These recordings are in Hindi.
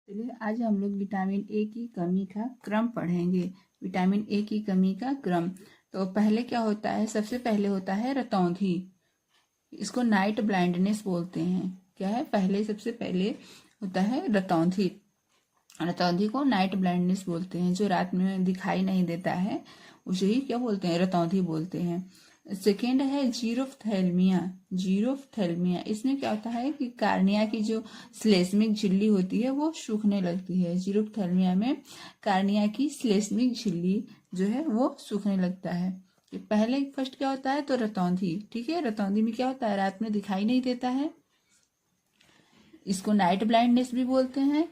चलिए आज हम लोग विटामिन ए की कमी का क्रम पढ़ेंगे। विटामिन ए की कमी का क्रम। तो पहले क्या होता है, सबसे पहले होता है रतौंधी। इसको नाइट ब्लाइंडनेस बोलते हैं। क्या है, पहले सबसे पहले होता है रतौंधी। रतौंधी को नाइट ब्लाइंडनेस बोलते हैं। जो रात में दिखाई नहीं देता है उसे ही क्या बोलते हैं, रतौंधी बोलते हैं। सेकेंड है जीरोफ्थैल्मिया। जीरोफ्थैल्मिया इसमें क्या होता है कि कार्निया की जो श्लेष्मिक झिल्ली होती है वो सूखने लगती है। जीरोफ्थैल्मिया में कार्निया की श्लेष्मिक झिल्ली जो है वो सूखने लगता है। पहले फर्स्ट क्या होता है, तो रतौंधी। ठीक है, रतौंधी में क्या होता है, रात में दिखाई नहीं देता है, इसको नाइट ब्लाइंडनेस भी बोलते हैं।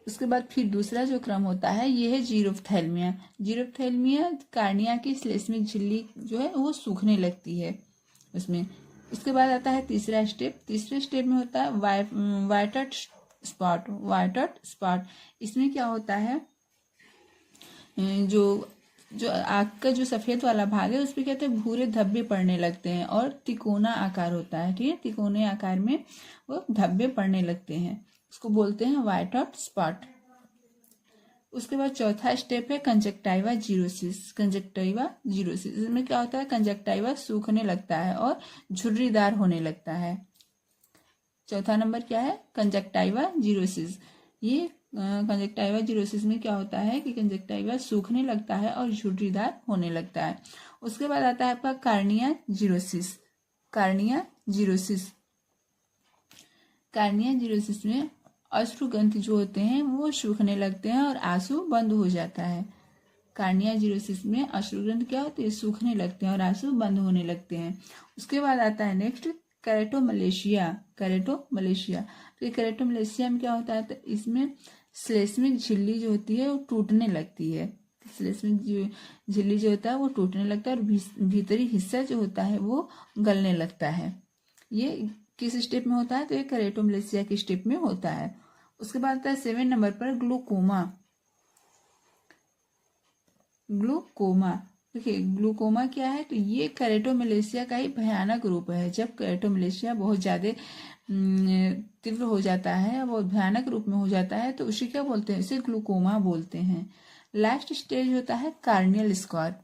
उसके बाद फिर दूसरा जो क्रम होता है ये है जीरोफ्थैल्मिया। जीरोफ्थैल्मिया कार्निया की श्लेष्मिक झिल्ली जो है वो सूखने लगती है उसमें। इसके बाद आता है तीसरा स्टेप। तीसरे स्टेप में होता है वाइटट स्पॉट। वाइटट स्पॉट इसमें क्या होता है, जो जो आँख का जो सफ़ेद वाला भाग है उस पर कहते हैं भूरे धब्बे पड़ने लगते हैं और तिकोना आकार होता है। ठीक है, तिकोने आकार में वो धब्बे पड़ने लगते हैं, उसको बोलते हैं व्हाइट आउट स्पॉट। उसके बाद चौथा स्टेप है कंजक्टाइवा जीरोसिस। कंजक्टाइवा जीरोसिस इसमें क्या होता है, कंजक्टाइवा सूखने लगता है और झुर्रीदार होने लगता है। चौथा नंबर क्या है, कंजक्टाइवा जीरोसिस। ये कंजक्टाइवा जीरोसिस में क्या होता है कि कंजक्टाइवा सूखने लगता है और झुर्रीदार होने लगता है। उसके बाद आता है आपका cornea xerosis. Cornea xerosis. Cornea xerosis में अश्रुग्रंथि जो होते हैं वो सूखने लगते हैं और आंसू बंद हो जाता है। कार्निया जीरोसिस में अश्रुग्रंथि क्या होते हैं, सूखने लगते हैं और आंसू बंद होने लगते हैं। उसके बाद आता है नेक्स्ट कैरेटोमलेशिया। कैरेटोमलेशिया, तो ये कैरेटोमलेशिया में क्या होता है, तो इसमें श्लेष्मिक झिल्ली जो होती है वो टूटने लगती है। श्लेष्मिक झिल्ली जो होता है वो टूटने लगता है और भीतरी हिस्सा जो होता है वो गलने लगता है। ये किस स्टेप में होता है, तो ये कैरेटोमलेशिया के स्टेप में होता है। उसके बाद आता है 7 नंबर पर ग्लूकोमा। ग्लूकोमा, देखिए ग्लूकोमा क्या है, तो ये कैरेटोमलेशिया का ही भयानक रूप है। जब कैरेटोमलेशिया बहुत ज़्यादा तीव्र हो जाता है, बहुत भयानक रूप में हो जाता है, तो उसे क्या बोलते हैं, इसे ग्लूकोमा बोलते हैं। लास्ट स्टेज होता है कार्नियल स्क्वार।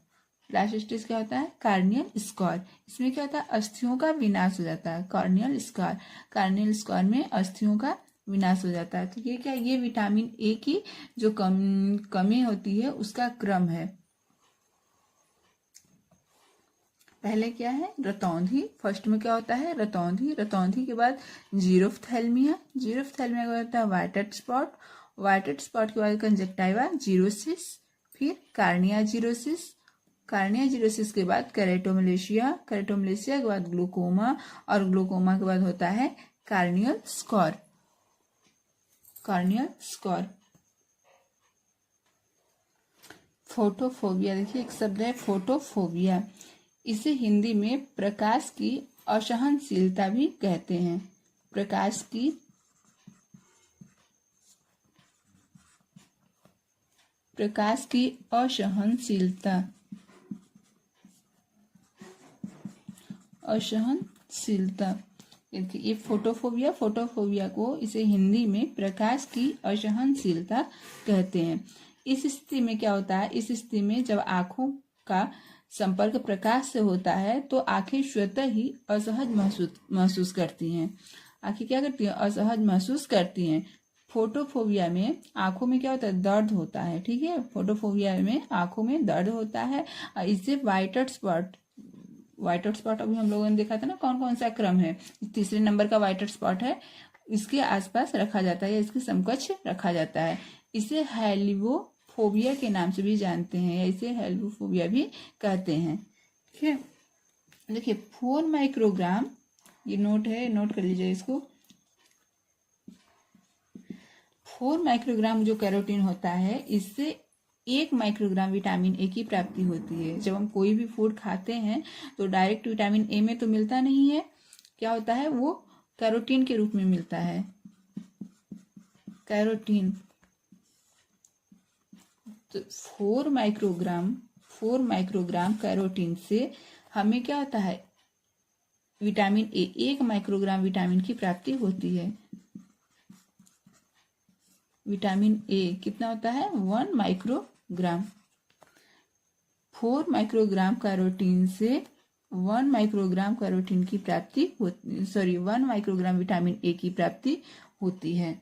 लास्ट स्टेज क्या होता है, कार्नियल स्क्वार। इसमें क्या होता है, अस्थियों का विनाश हो जाता है। कार्नियल स्क्वार, कार्नियल स्क्वार में अस्थियों का विनाश हो जाता है। तो ये क्या, ये विटामिन ए की जो कमी होती है उसका क्रम है। पहले क्या है, रतौंधी। फर्स्ट में क्या होता है, रतौंधी। रतौंधी के बाद जीरोफ्थैल्मिया। जीरोफ्थैल्मिया के बाद होता है वाइटेड स्पॉट। वाइटेड स्पॉट के बाद कंजक्टाइवा जीरोसिस, फिर कार्निया जीरोसिस। कार्निया जीरोसिस के बाद कैरेटोमलेशिया। कैरेटोमलेशिया के बाद ग्लूकोमा और ग्लूकोमा के बाद होता है corneal square. Corneal square. Photophobia, देखिए एक शब्द है फोटोफोबिया। इसे हिंदी में प्रकाश की असहनशीलता भी कहते हैं। प्रकाश की असहनशीलता। असहनशीलता, ये फोटोफोबिया। फोटोफोबिया को इसे हिंदी में प्रकाश की असहनशीलता कहते हैं। इस स्थिति में क्या होता है, इस स्थिति में जब आंखों का संपर्क प्रकाश से होता है तो आंखें स्वतः ही असहज महसूस करती हैं। आंखें क्या करती हैं, असहज महसूस करती हैं। फोटोफोबिया में आंखों में क्या होता है, दर्द होता है। ठीक है, फोटोफोबिया में आंखों में दर्द होता है और इससे वाइटेड स्पॉट। वाइटेड स्पॉट अभी हम लोगों ने देखा था ना कौन कौन सा क्रम है, तीसरे नंबर का वाइटेड स्पॉट है, इसके आसपास रखा जाता है या इसके समकक्ष रखा जाता है। इसे हेलिबोफोबिया के नाम से भी जानते हैं या इसे हेलिबोफोबिया भी कहते हैं। ठीक है, देखिए 4 माइक्रोग्राम, ये नोट है, नोट कर लीजिए इसको। 4 माइक्रोग्राम जो कैरोटीन होता है, इससे 1 माइक्रोग्राम विटामिन ए की प्राप्ति होती है। जब हम कोई भी फूड खाते हैं तो डायरेक्ट विटामिन ए में तो मिलता नहीं है, क्या होता है, वो कैरोटीन के रूप में मिलता है। कैरोटीन, तो 4 माइक्रोग्राम कैरोटीन से हमें क्या होता है, विटामिन ए, 1 माइक्रोग्राम विटामिन की प्राप्ति होती है। विटामिन ए कितना होता है 1 माइक्रोग्राम। 4 माइक्रोग्राम कैरोटीन से 1 माइक्रोग्राम कैरोटीन की प्राप्ति होती 1 माइक्रोग्राम विटामिन ए की प्राप्ति होती है।